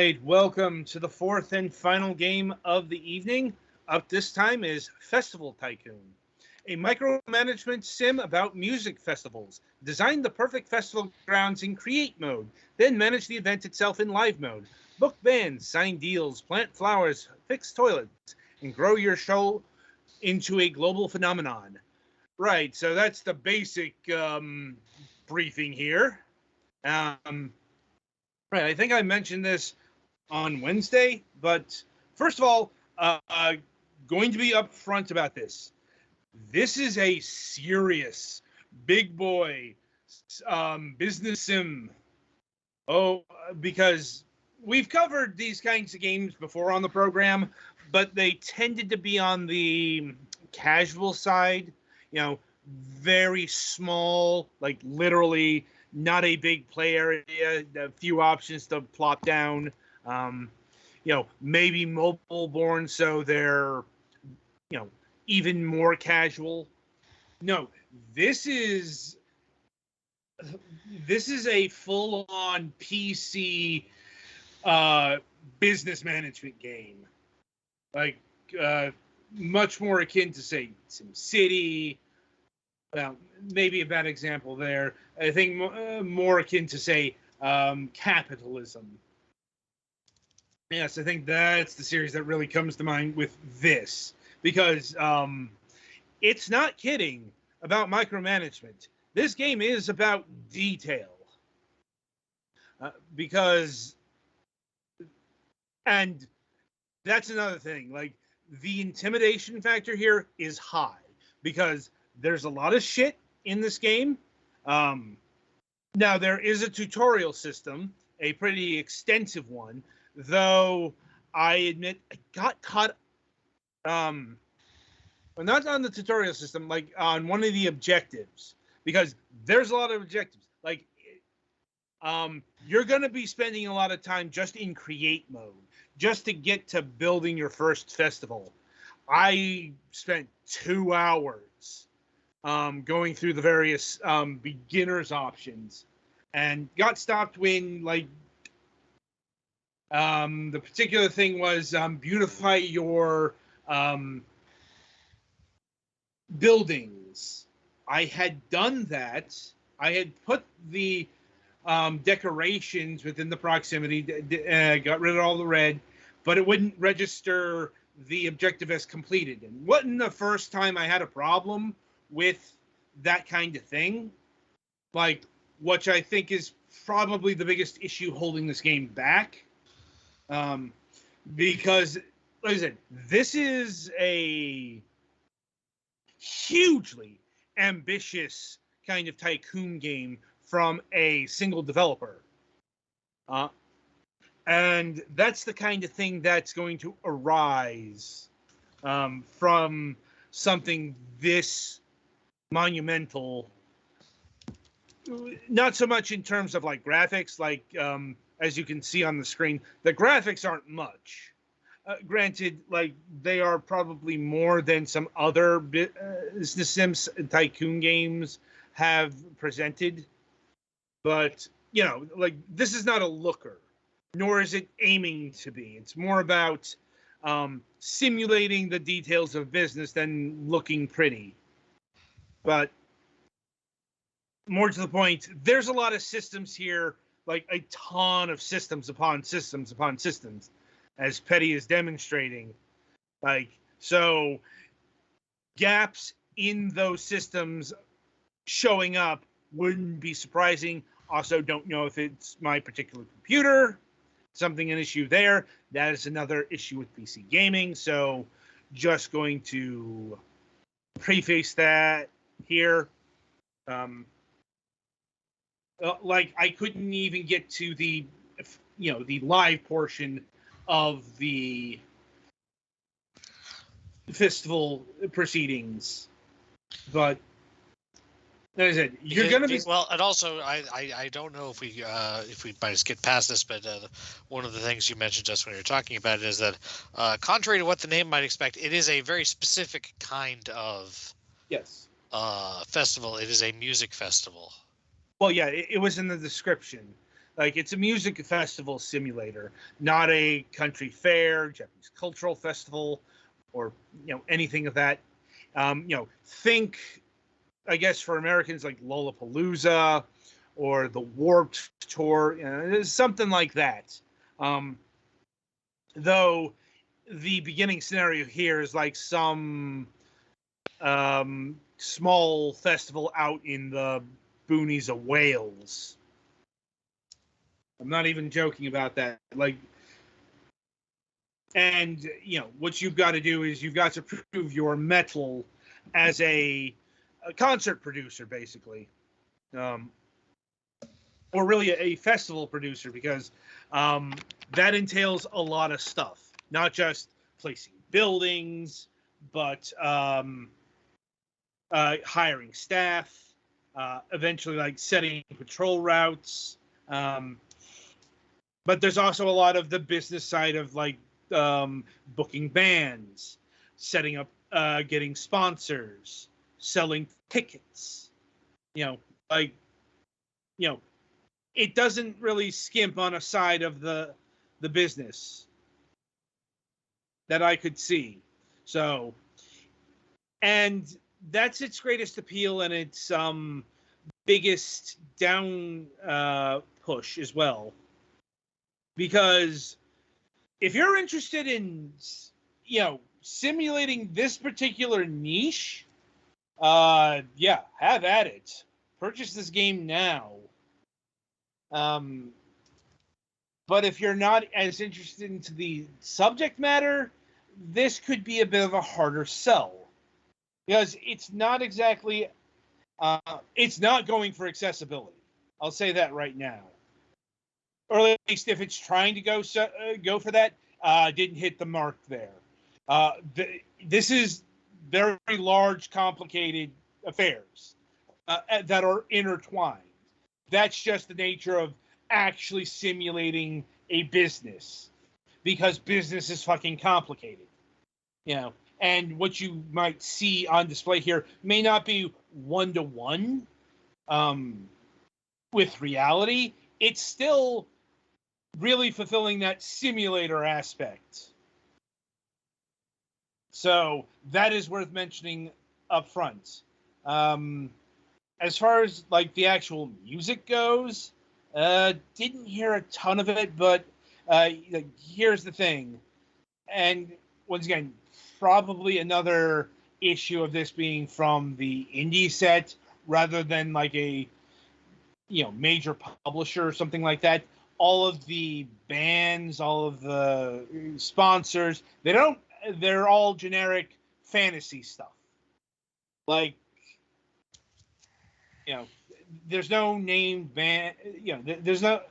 right, welcome to the fourth and final game of the evening. Up this time is Festival Tycoon, a micromanagement sim about music festivals. Design the perfect festival grounds in create mode, then manage the event itself in live mode. Book bands, sign deals, plant flowers, fix toilets, and grow your show into a global phenomenon. Right, so that's the basic briefing here. Right, I think I mentioned this on Wednesday, but first of all, going to be upfront about this. This is a serious, big boy business sim. Oh, because we've covered these kinds of games before on the program, but they tended to be on the casual side, very small, like literally not a big play area, a few options to plop down. Maybe mobile born, so they're, even more casual. No, this is a full-on PC business management game, like much more akin to, say, SimCity. Well, maybe a bad example there. I think more akin to, say, capitalism. Yes, I think that's the series that really comes to mind with this, because it's not kidding about micromanagement. This game is about detail. And that's another thing, like, the intimidation factor here is high, because there's a lot of shit in this game. Now, there is a tutorial system, a pretty extensive one, though I admit I got caught, well, not on the tutorial system, like on one of the objectives, because there's a lot of objectives. Like, you're going to be spending a lot of time just in create mode, just to get to building your first festival. I spent 2 hours going through the various beginners options, and got stopped when, like, the particular thing was beautify your buildings. I had done that. I had put the decorations within the proximity, got rid of all the red, but it wouldn't register the objective as completed. And wasn't the first time I had a problem with that kind of thing, like, which I think is probably the biggest issue holding this game back. Because, like I said, this is a hugely ambitious kind of tycoon game from a single developer. And that's the kind of thing that's going to arise from something this monumental. Not so much in terms of, like, graphics, like, as you can see on the screen, the graphics aren't much. Granted, like, they are probably more than some other Business Sims Tycoon games have presented. But, like, this is not a looker, nor is it aiming to be. It's more about simulating the details of business than looking pretty. But more to the point, there's a lot of systems here, like a ton of systems upon systems upon systems, as Petty is demonstrating. Like, so gaps in those systems showing up wouldn't be surprising. Also, don't know if it's my particular computer, an issue there. That is another issue with PC gaming. So just going to preface that here. Like, I couldn't even get to the live portion of the festival proceedings, but as I said, you're going to be well. And also, I don't know if we might have skipped past this, but one of the things you mentioned just when you were talking about it is that contrary to what the name might expect, it is a very specific kind of festival. It is a music festival. Well, yeah, it was in the description. Like, it's a music festival simulator, not a country fair, Japanese cultural festival, or anything of that. Think, I guess, for Americans, like Lollapalooza or the Warped Tour, something like that. Though the beginning scenario here is like some small festival out in the boonies of Wales. I'm not even joking about that. Like, and what you've got to do is you've got to prove your mettle as a concert producer, basically, or really a festival producer, because that entails a lot of stuff, not just placing buildings, but hiring staff, eventually like setting patrol routes. But there's also a lot of the business side of like booking bands, setting up, getting sponsors, selling tickets. It doesn't really skimp on a side of the business that I could see. So, and that's its greatest appeal and its biggest down push as well. Because if you're interested in, simulating this particular niche, yeah, have at it. Purchase this game now. But if you're not as interested into the subject matter, this could be a bit of a harder sell. Because it's not exactly, it's not going for accessibility. I'll say that right now. Or at least if it's trying to go for that, didn't hit the mark there. This is very large, complicated affairs that are intertwined. That's just the nature of actually simulating a business, because business is fucking complicated. And what you might see on display here may not be one-to-one with reality. It's still really fulfilling that simulator aspect. So that is worth mentioning up front. As far as like the actual music goes, didn't hear a ton of it, but here's the thing. And once again, probably another issue of this being from the indie set rather than like a major publisher or something like that. All of the bands, all of the sponsors, they're all generic fantasy stuff. Like, there's no named band, there's no,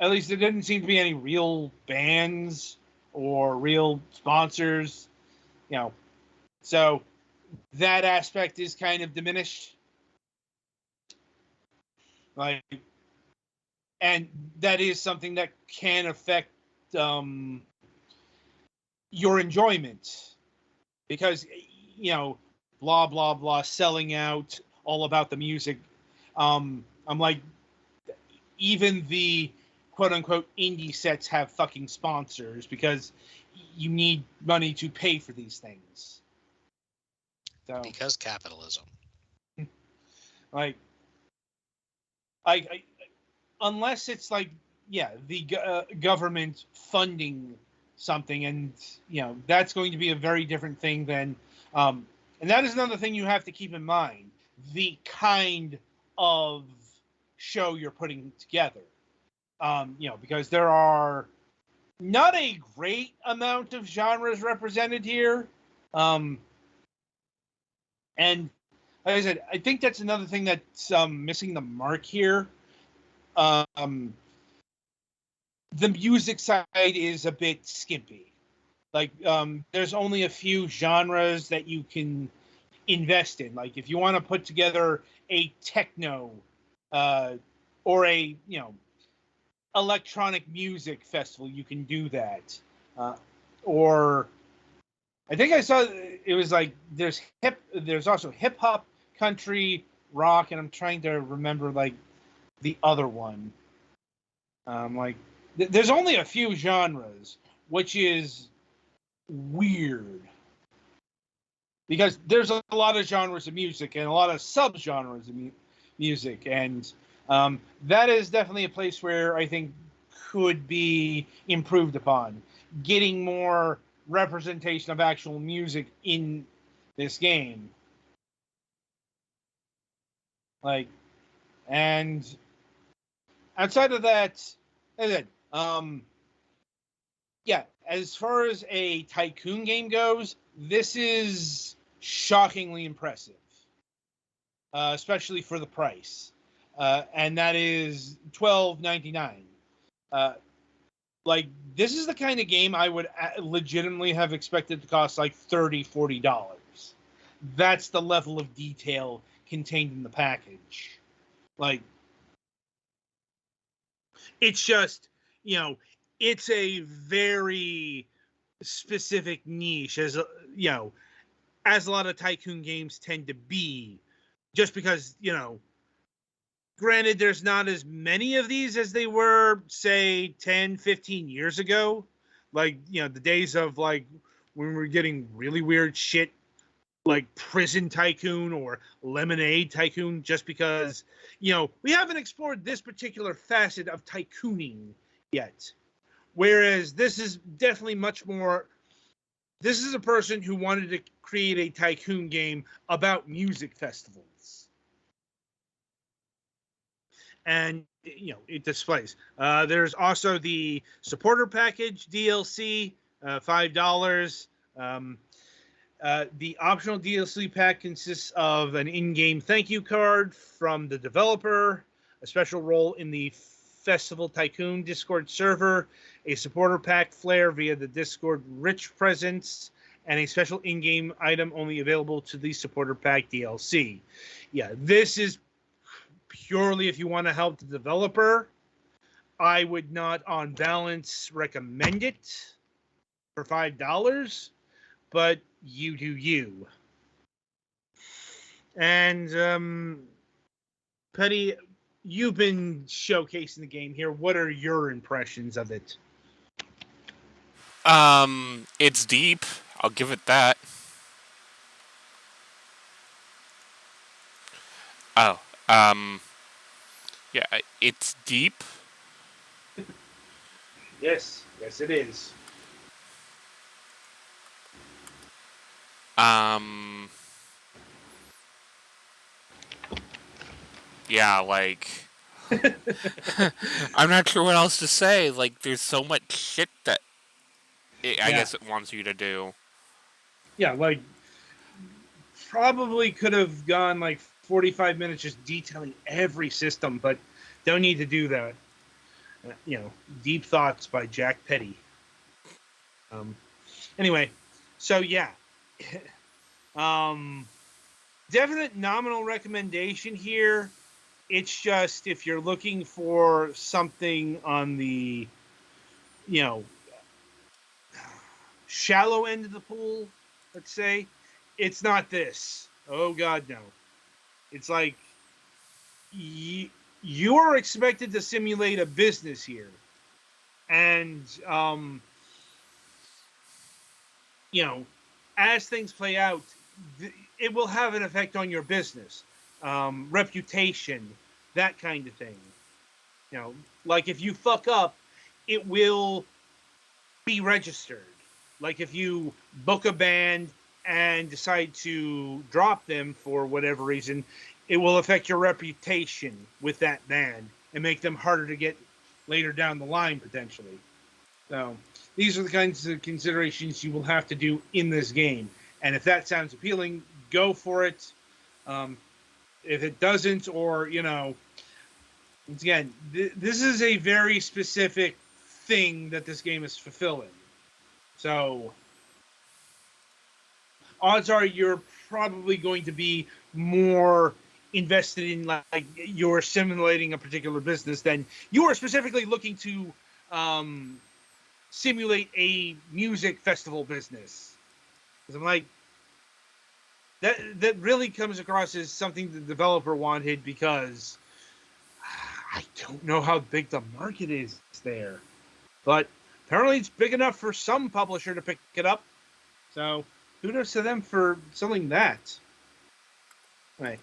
at least there didn't seem to be any real bands or real sponsors, so that aspect is kind of diminished. Like, and that is something that can affect your enjoyment, because blah blah blah, selling out, all about the music. I'm like, even the quote unquote indie sets have fucking sponsors, because you need money to pay for these things. So, because capitalism. Like, unless it's like, the government funding something, and that's going to be a very different thing than, and that is another thing you have to keep in mind, the kind of show you're putting together. Because there are not a great amount of genres represented here, and like I said, I think that's another thing that's missing the mark here. The music side is a bit skimpy. Like, there's only a few genres that you can invest in. Like, if you want to put together a techno or a electronic music festival, you can do that. Or I think I saw it was like there's also hip hop, country, rock, and I'm trying to remember like the other one. Like, there's only a few genres, which is weird because there's a lot of genres of music and a lot of subgenres of music, and that is definitely a place where I think could be improved upon, getting more representation of actual music in this game. Like, and outside of that, as I said, yeah, as far as a Tycoon game goes, this is shockingly impressive, especially for the price, and that is $12.99. Like, this is the kind of game I would legitimately have expected to cost like $30-$40. That's the level of detail contained in the package. Like, it's just, you know, it's a very specific niche, as you know, as a lot of Tycoon games tend to be, just because, you know, granted, there's not as many of these as they were, say, 10, 15 years ago. Like, you know, the days of, like, when we were getting really weird shit like Prison Tycoon or Lemonade Tycoon, just because, you know, we haven't explored this particular facet of tycooning yet. Whereas this is definitely much more. This is a person who wanted to create a tycoon game about music festivals. And, you know, it displays. There's also the supporter package DLC, $5. The optional DLC pack consists of an in-game thank you card from the developer, a special role in the Festival Tycoon Discord server, a supporter pack flare via the Discord Rich Presents, and a special in-game item only available to the supporter pack DLC. Yeah, this is purely if you want to help the developer. I would not, on balance, recommend it for $5, but you do you. And Petty, you've been showcasing the game here. What are your impressions of it? It's deep. I'll give it that. Oh, yeah, it's deep. Yes, it is. Um, yeah, like I'm not sure what else to say. Like, there's so much shit that I guess it wants you to do. Yeah, like, probably could have gone like 45 minutes just detailing every system, but don't need to do that. You know, Deep Thoughts by Jack Petty. Um, anyway, so yeah. um, Definite nominal recommendation here. It's just if you're looking for something on the, you know, shallow end of the pool, let's say, it's not this. Oh God, no. It's like you are expected to simulate a business here, and you know, as things play out, it will have an effect on your business, reputation, that kind of thing. You know, like if you fuck up, it will be registered. Like if you book a band and decide to drop them for whatever reason, it will affect your reputation with that band and make them harder to get later down the line potentially. So these are the kinds of considerations you will have to do in this game. And if that sounds appealing, go for it. If it doesn't, or, you know, once again, this is a very specific thing that this game is fulfilling. So odds are you're probably going to be more invested in, like, you're simulating a particular business than you are specifically looking to simulate a music festival business. Because I'm like, that really comes across as something the developer wanted, because I don't know how big the market is there, but apparently it's big enough for some publisher to pick it up. So kudos to them for selling that. Right.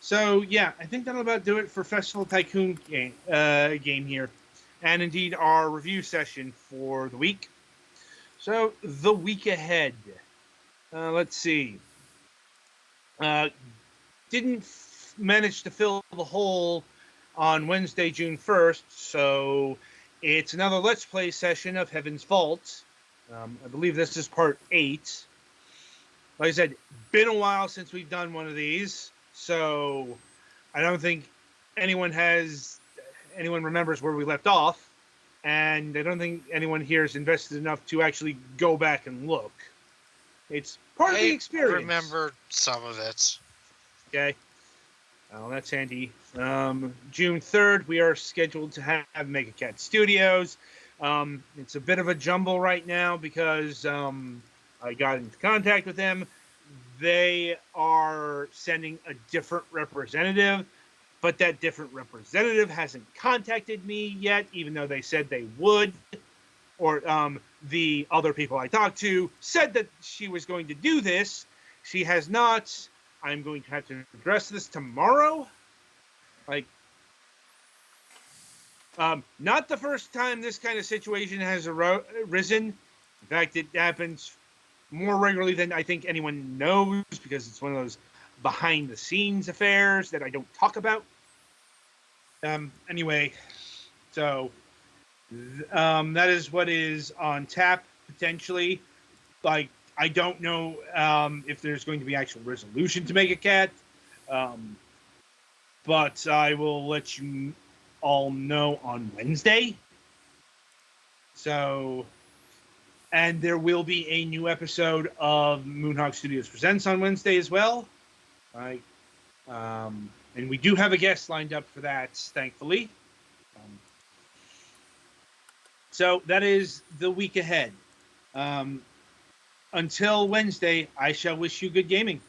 So yeah, I think that'll about do it for Festival Tycoon game here, and indeed our review session for the week. So the week ahead, let's see. Didn't manage to fill the hole on Wednesday, June 1st, so it's another Let's Play session of Heaven's Vault. I believe this is part 8. Like I said, been a while since we've done one of these, so I don't think anyone remembers where we left off, and I don't think anyone here is invested enough to actually go back and look. It's part of the experience. I remember some of it. Okay. Well, that's handy. June 3rd, we are scheduled to have Mega Cat Studios. It's a bit of a jumble right now because I got into contact with them. They are sending a different representative, but that different representative hasn't contacted me yet, even though they said they would. Or the other people I talked to said that she was going to do this. She has not. I'm going to have to address this tomorrow. Not the first time this kind of situation has arisen. In fact, it happens more regularly than I think anyone knows because it's one of those behind-the-scenes affairs that I don't talk about. Anyway, so that is what is on tap, potentially. I don't know if there's going to be actual resolution to Mega Cat, but I will let you all know on Wednesday. So, and there will be a new episode of Moonhawk Studios Presents on Wednesday as well. Right. And we do have a guest lined up for that, thankfully. So that is the week ahead. Until Wednesday, I shall wish you good gaming.